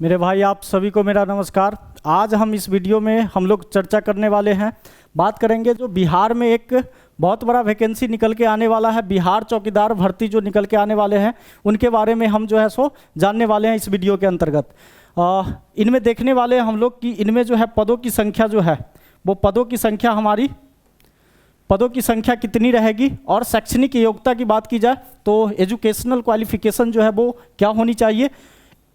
मेरे भाई आप सभी को मेरा नमस्कार। आज हम इस वीडियो में हम लोग चर्चा करने वाले हैं, बात करेंगे जो बिहार में एक बहुत बड़ा वैकेंसी निकल के आने वाला है, बिहार चौकीदार भर्ती जो निकल के आने वाले हैं उनके बारे में हम जो है सो जानने वाले हैं इस वीडियो के अंतर्गत। इनमें देखने वाले हैं हम लोग कि इनमें जो है पदों की संख्या जो है वो पदों की संख्या कितनी रहेगी, और शैक्षणिक योग्यता की बात की जाए तो एजुकेशनल क्वालिफिकेशन जो है वो क्या होनी चाहिए,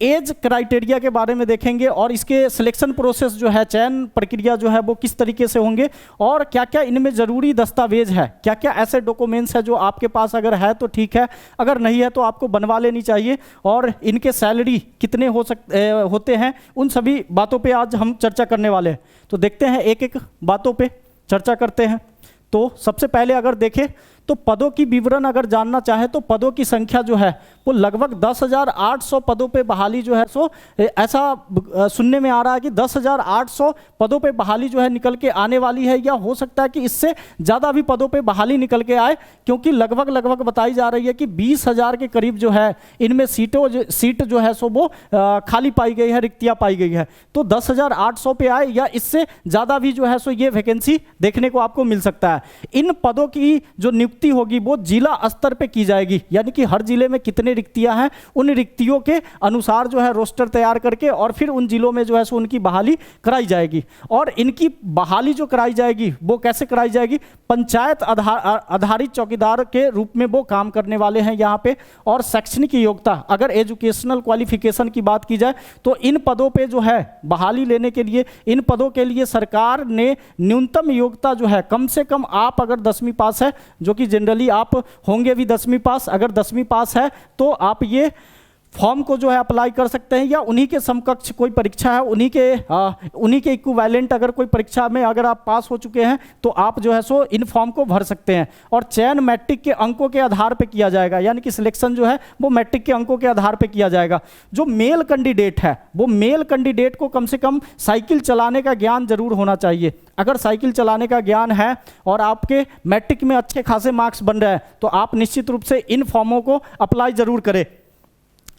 एज क्राइटेरिया के बारे में देखेंगे, और इसके सिलेक्शन प्रोसेस जो है, चयन प्रक्रिया जो है वो किस तरीके से होंगे, और क्या क्या इनमें ज़रूरी दस्तावेज है, क्या क्या ऐसे डॉक्यूमेंट्स है जो आपके पास अगर है तो ठीक है, अगर नहीं है तो आपको बनवा लेनी चाहिए, और इनके सैलरी कितने होते हैं, उन सभी बातों पे आज हम चर्चा करने वाले हैं। तो देखते हैं एक एक बातों पे चर्चा करते हैं। तो सबसे पहले अगर देखें तो पदों की विवरण अगर जानना चाहे तो पदों की संख्या जो है वो लगभग 10,800 पदों पे बहाली जो है सो ऐसा सुनने में आ रहा है कि 10,800 पदों पे बहाली जो है निकल के आने वाली है, या हो सकता है कि इससे ज़्यादा भी पदों पे बहाली निकल के आए, क्योंकि लगभग बताई जा रही है कि 20,000 के करीब जो है इनमें सीट जो है सो वो खाली पाई गई है, रिक्तियाँ पाई गई है। तो 10,800 पे आए या इससे ज़्यादा भी जो है सो ये वैकेंसी देखने को आपको मिल सकता है। इन पदों की जो नियुक्ति होगी वो जिला स्तर पे की जाएगी, यानी कि हर जिले में कितने रिक्तियां हैं उन रिक्तियों के अनुसार जो है रोस्टर तैयार करके और फिर उन जिलों में जो है सो उनकी बहाली कराई जाएगी। और इनकी बहाली जो कराई जाएगी वो कैसे कराई जाएगी, पंचायत आधारित चौकीदार के रूप में वो काम करने वाले हैं यहाँ पे। और शैक्षणिक योग्यता, अगर एजुकेशनल क्वालिफिकेशन की बात की जाए तो इन पदों पे जो है बहाली लेने के लिए, इन पदों के लिए सरकार ने न्यूनतम योग्यता जो है, कम से कम आप अगर 10वीं पास है, जो कि जनरली आप होंगे भी 10वीं पास, अगर 10वीं पास है तो आप ये फॉर्म को जो है अप्लाई कर सकते हैं, या उन्हीं के समकक्ष कोई परीक्षा है, उन्हीं के इक्विवेलेंट अगर कोई परीक्षा में अगर आप पास हो चुके हैं तो आप जो है सो इन फॉर्म को भर सकते हैं। और चयन मैट्रिक के अंकों के आधार पे किया जाएगा, यानी कि सिलेक्शन जो है वो मैट्रिक के अंकों के आधार पे किया जाएगा। जो मेल कैंडिडेट है वो मेल कैंडिडेट को कम से कम साइकिल चलाने का ज्ञान जरूर होना चाहिए। अगर साइकिल चलाने का ज्ञान है और आपके मैट्रिक में अच्छे खासे मार्क्स बन रहे हैं तो आप निश्चित रूप से इन फॉर्मों को अप्लाई जरूर करें।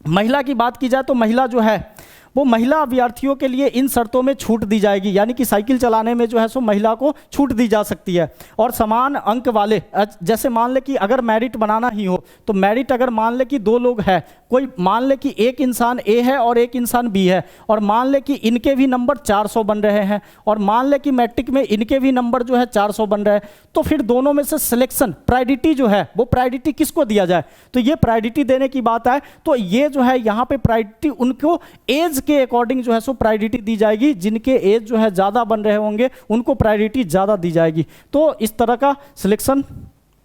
महिला की बात की जाए तो महिला जो है वो महिला अभ्यर्थियों के लिए इन शर्तों में छूट दी जाएगी, यानी कि साइकिल चलाने में जो है सो महिला को छूट दी जा सकती है। और समान अंक वाले, जैसे मान ले कि अगर मेरिट बनाना ही हो तो मेरिट अगर मान ले कि 2 लोग हैं, कोई मान ले कि एक इंसान ए है और एक इंसान बी है, और मान ले कि इनके भी नंबर 400 बन रहे हैं, और मान ले कि मैट्रिक में इनके भी नंबर जो है 400 बन रहे हैं, तो फिर दोनों में से सिलेक्शन प्रायोरिटी जो है वो प्रायोरिटी किसको दिया जाए। तो ये प्रायोरिटी देने की बात है तो ये जो है यहाँ पे प्रायोरिटी उनको एज के अकॉर्डिंग जो है सो प्रायोरिटी दी जाएगी, जिनके एज जो है ज़्यादा बन रहे होंगे उनको प्रायोरिटी ज़्यादा दी जाएगी। तो इस तरह का सिलेक्शन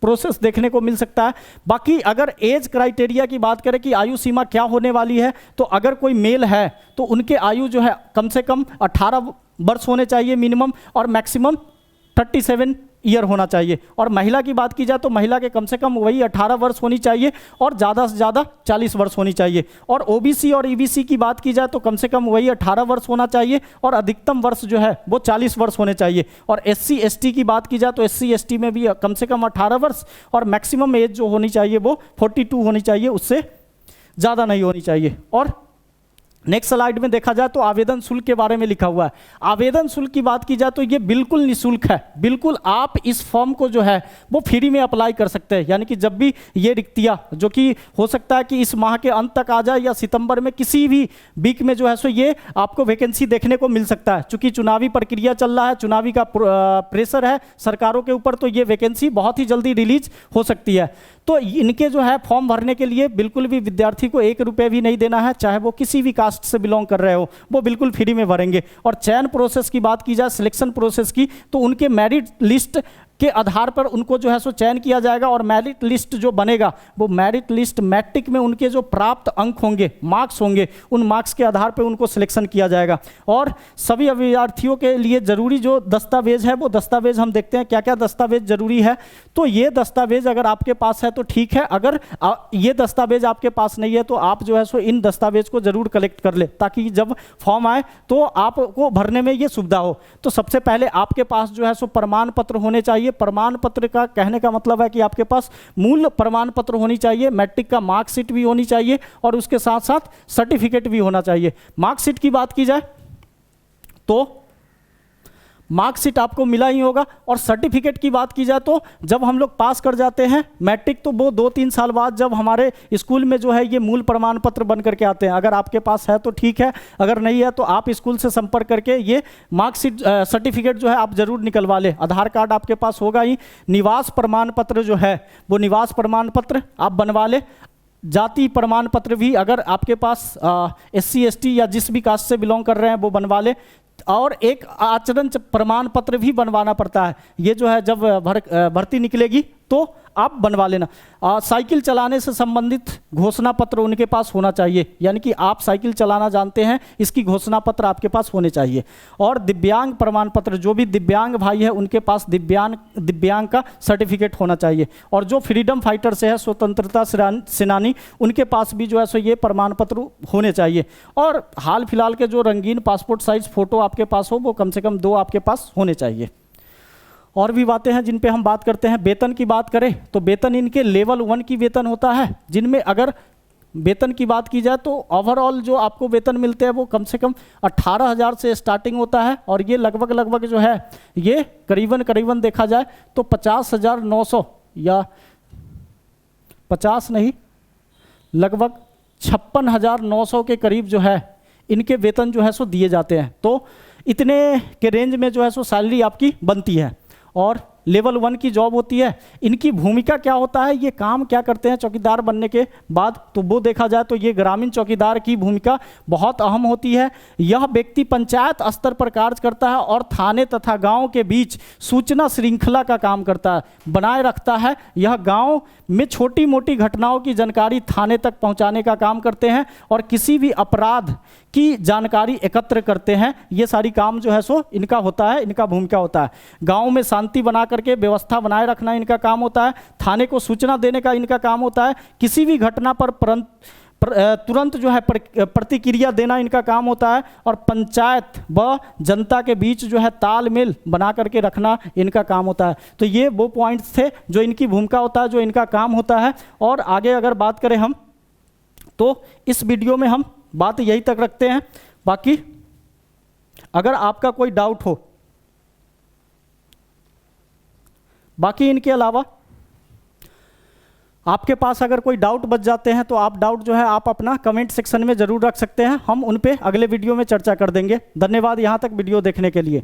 प्रोसेस देखने को मिल सकता है। बाकी अगर एज क्राइटेरिया की बात करें कि आयु सीमा क्या होने वाली है, तो अगर कोई मेल है तो उनके आयु जो है कम से कम 18 वर्ष होने चाहिए मिनिमम, और मैक्सिमम 37 ईयर होना चाहिए। और महिला की बात की जाए तो महिला के कम से कम वही 18 वर्ष होनी चाहिए और ज़्यादा से ज़्यादा 40 वर्ष होनी चाहिए। और ओबीसी और ईबीसी की बात की जाए तो कम से कम वही 18 वर्ष होना चाहिए और अधिकतम वर्ष जो है वो 40 वर्ष होने चाहिए। और एससी एसटी की बात की जाए तो एससी एसटी में भी कम से कम 18 वर्ष और मैक्सिमम एज जो होनी चाहिए वो 42 होनी चाहिए, उससे ज़्यादा नहीं होनी चाहिए। और नेक्स्ट स्लाइड में देखा जाए तो आवेदन शुल्क के बारे में लिखा हुआ है। आवेदन शुल्क की बात की जाए तो ये बिल्कुल निःशुल्क है, बिल्कुल आप इस फॉर्म को जो है वो फ्री में अप्लाई कर सकते हैं। यानी कि जब भी ये रिक्तियाँ, जो कि हो सकता है कि इस माह के अंत तक आ जाए या सितंबर में किसी भी वीक में जो है सो ये आपको वैकेंसी देखने को मिल सकता है। चूंकि चुनावी प्रक्रिया चल रहा है, चुनावी का प्रेशर है सरकारों के ऊपर, तो ये वैकेंसी बहुत ही जल्दी रिलीज हो सकती है। तो इनके जो है फॉर्म भरने के लिए बिल्कुल भी विद्यार्थी को 1 रुपये भी नहीं देना है, चाहे वो किसी भी कास्ट से बिलोंग कर रहे हो, वो बिल्कुल फ्री में भरेंगे। और चयन प्रोसेस की बात की जाए, सिलेक्शन प्रोसेस की, तो उनके मेरिट लिस्ट के आधार पर उनको जो है सो चयन किया जाएगा। और मेरिट लिस्ट जो बनेगा वो मेरिट लिस्ट मैट्रिक में उनके जो प्राप्त अंक होंगे, मार्क्स होंगे, उन मार्क्स के आधार पर उनको सिलेक्शन किया जाएगा। और सभी अभ्यर्थियों के लिए जरूरी जो दस्तावेज है वो दस्तावेज हम देखते हैं क्या क्या दस्तावेज जरूरी है। तो ये दस्तावेज अगर आपके पास है तो ठीक है, अगर ये दस्तावेज आपके पास नहीं है तो आप जो है सो इन दस्तावेज को जरूर कलेक्ट कर ले, ताकि जब फॉर्म आए तो आपको भरने में ये सुविधा हो। तो सबसे पहले आपके पास जो है सो प्रमाण पत्र होने चाहिए, चाहिए। प्रमाण पत्र का कहने का मतलब है कि आपके पास मूल प्रमाण पत्र होनी चाहिए, मैट्रिक का मार्कशीट भी होनी चाहिए और उसके साथ साथ सर्टिफिकेट भी होना चाहिए। मार्कशीट की बात की जाए तो मार्कशीट आपको मिला ही होगा, और सर्टिफिकेट की बात की जाए तो जब हम लोग पास कर जाते हैं मैट्रिक, तो वो 2-3 साल बाद जब हमारे स्कूल में जो है ये मूल प्रमाण पत्र बन करके आते हैं। अगर आपके पास है तो ठीक है, अगर नहीं है तो आप स्कूल से संपर्क करके ये मार्कशीट सर्टिफिकेट जो है आप जरूर निकलवा लें। आधार कार्ड आपके पास होगा ही, निवास प्रमाण पत्र जो है वो निवास प्रमाण पत्र आप बनवा लें। जाति प्रमाण पत्र भी अगर आपके पास SC ST या जिस भी कास्ट से बिलोंग कर रहे हैं वो बनवा ले। और एक आचरण प्रमाण पत्र भी बनवाना पड़ता है, ये जो है जब भर्ती निकलेगी तो आप बनवा लेना। साइकिल चलाने से संबंधित घोषणा पत्र उनके पास होना चाहिए, यानी कि आप साइकिल चलाना जानते हैं इसकी घोषणा पत्र आपके पास होने चाहिए। और दिव्यांग प्रमाण पत्र, जो भी दिव्यांग भाई है उनके पास दिव्यांग का सर्टिफिकेट होना चाहिए। और जो फ्रीडम फाइटर से है, स्वतंत्रता सेनानी, उनके पास भी जो है सो ये प्रमाण पत्र होने चाहिए। और हाल फिलहाल के जो रंगीन पासपोर्ट साइज फोटो आपके पास हो वो कम से कम 2 आपके पास होने चाहिए। और भी बातें हैं जिन पे हम बात करते हैं। वेतन की बात करें तो वेतन इनके लेवल 1 की वेतन होता है, जिनमें अगर वेतन की बात की जाए तो ओवरऑल जो आपको वेतन मिलते हैं वो कम से कम 18,000 से स्टार्टिंग होता है। और ये लगभग जो है ये करीबन देखा जाए तो 50,900 या 50 नहीं, लगभग 56,900 के करीब जो है इनके वेतन जो है सो दिए जाते हैं। तो इतने के रेंज में जो है सो सैलरी आपकी बनती है। और लेवल 1 की जॉब होती है। इनकी भूमिका क्या होता है, ये काम क्या करते हैं चौकीदार बनने के बाद, तो वो देखा जाए तो ये ग्रामीण चौकीदार की भूमिका बहुत अहम होती है। यह व्यक्ति पंचायत स्तर पर कार्य करता है और थाने तथा गांव के बीच सूचना श्रृंखला का काम करता है, बनाए रखता है। यह गांव में छोटी मोटी घटनाओं की जानकारी थाने तक पहुंचाने का काम करते हैं और किसी भी अपराध की जानकारी एकत्र करते हैं। ये सारी काम जो है सो इनका होता है, इनका भूमिका होता है। गांव में शांति बना करके व्यवस्था बनाए रखना इनका काम होता है। थाने को सूचना देने का इनका काम होता है। किसी भी घटना पर तुरंत जो है प्रतिक्रिया देना इनका काम होता है। और पंचायत व जनता के बीच जो है तालमेल बना करके रखना इनका काम होता है। तो ये वो पॉइंट्स थे जो इनकी भूमिका होता है, जो इनका काम होता है। और आगे अगर बात करें हम तो इस वीडियो में हम बात यही तक रखते हैं। बाकी अगर आपका कोई डाउट हो, बाकी इनके अलावा आपके पास अगर कोई डाउट बच जाते हैं तो आप डाउट जो है आप अपना कमेंट सेक्शन में जरूर रख सकते हैं, हम उन पे अगले वीडियो में चर्चा कर देंगे। धन्यवाद यहाँ तक वीडियो देखने के लिए।